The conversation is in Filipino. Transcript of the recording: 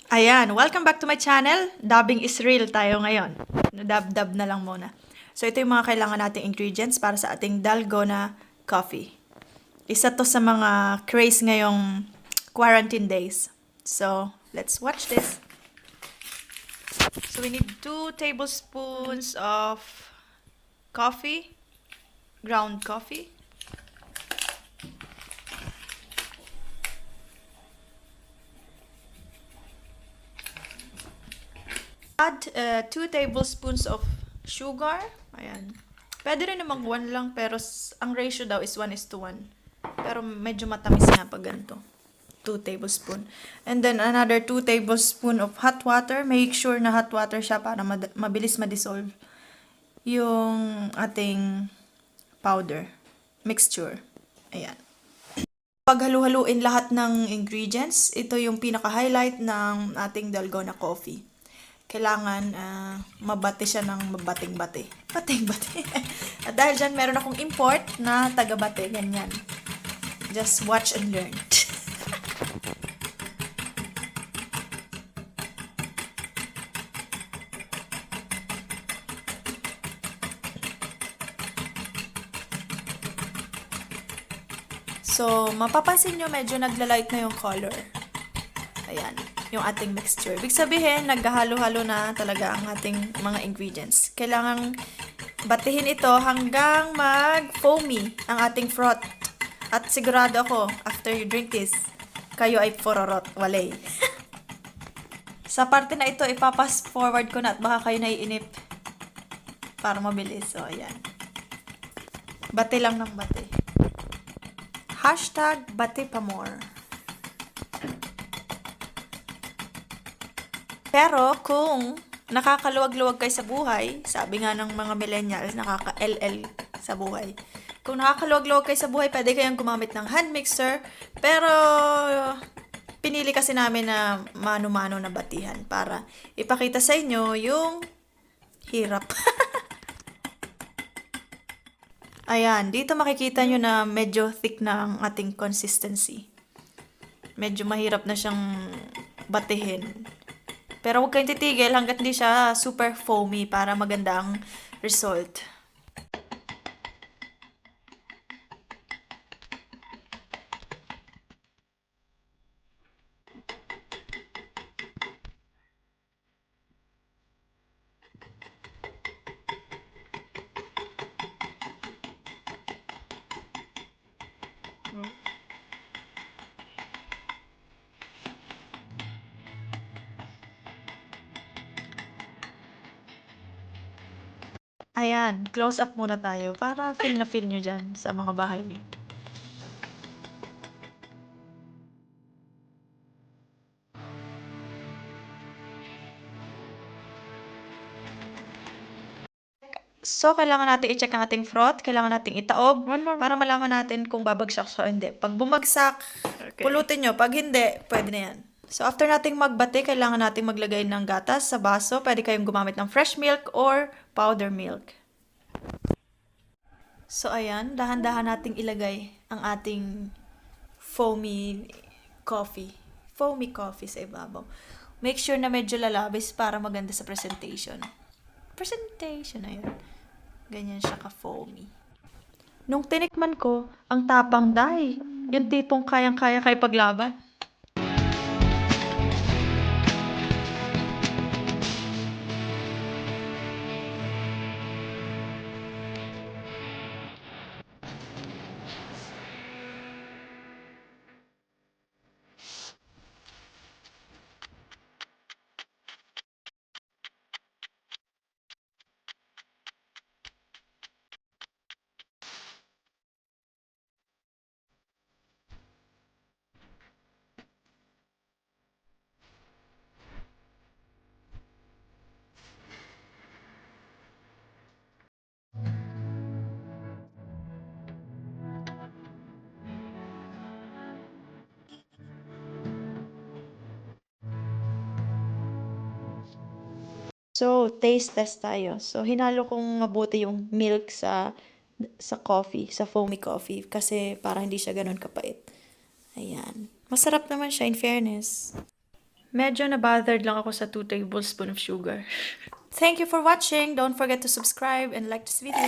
Ayan, welcome back to my channel. Dubbing is real tayo ngayon. Dab-dab na lang muna. So, ito yung mga kailangan nating ingredients para sa ating dalgona coffee. Isa to sa mga craze ngayong quarantine days. So, let's watch this. So, we need 2 tablespoons of coffee, ground coffee. Add 2 tablespoons of sugar. Ayan. Pwede rin namang 1 lang, pero ang ratio daw is 1:1. Pero medyo matamis nga pag ganito. 2 tablespoon. And then another 2 tablespoon of hot water. Make sure na hot water siya para mabilis ma-dissolve yung ating powder, mixture. Ayan. Paghalu-haluin lahat ng ingredients, ito yung pinaka-highlight ng ating dalgona coffee. Kailangan mabate siya ng mabating-bate. Bating-bate. At dahil dyan, meron akong import na taga-bate. Ganyan. Just watch and learn. So, mapapansin nyo medyo nagla-light na yung color. Ayan. Yung ating mixture. Ibig sabihin, naghahalo-halo na talaga ang ating mga ingredients. Kailangang batihin ito hanggang mag-foamy ang ating froth. At sigurado ako, after you drink this, kayo ay fororot, walay. Sa parte na ito, ipapas forward ko na at baka kayo naiinip para mabilis. So, ayan. Bate lang ng bate. Hashtag bate pa more. Pero kung nakakaluwag-luwag kayo sa buhay, sabi nga ng mga millennials, nakaka-LL sa buhay. Kung nakakaluwag-luwag kayo sa buhay, pwede kayong gumamit ng hand mixer. Pero pinili kasi namin na mano-mano na batihan para ipakita sa inyo yung hirap. Ayan, dito makikita nyo na medyo thick na ang ating consistency. Medyo mahirap na siyang batihin. Pero huwag kayong titigil hanggat hindi siya super foamy para maganda ang result. Ayan, close up muna tayo para feel na feel nyo dyan sa mga bahay niyo. So, kailangan natin i-check ang ating froth. Kailangan natin itaob para malaman natin kung babagsak siya o hindi. Pag bumagsak, pulutin nyo. Pag hindi, pwede na yan. So, after nating magbate, kailangan nating maglagay ng gatas sa baso. Pwede kayong gumamit ng fresh milk or powder milk. So, ayan. Dahan-dahan nating ilagay ang ating foamy coffee. Foamy coffee sa ibabaw. Make sure na medyo lalabis para maganda sa presentation. Presentation na yun. Ganyan siya ka-foamy. Nung tinikman ko, ang tapang dahi. Yung tipong kayang-kaya kay paglaban. So, taste test tayo. So, hinalo kong mabuti yung milk sa coffee, sa foamy coffee, kasi para hindi siya ganun kapait. Ayan. Masarap naman siya, in fairness. Medyo na-bothered lang ako sa 2 tablespoons of sugar. Thank you for watching. Don't forget to subscribe and like this video.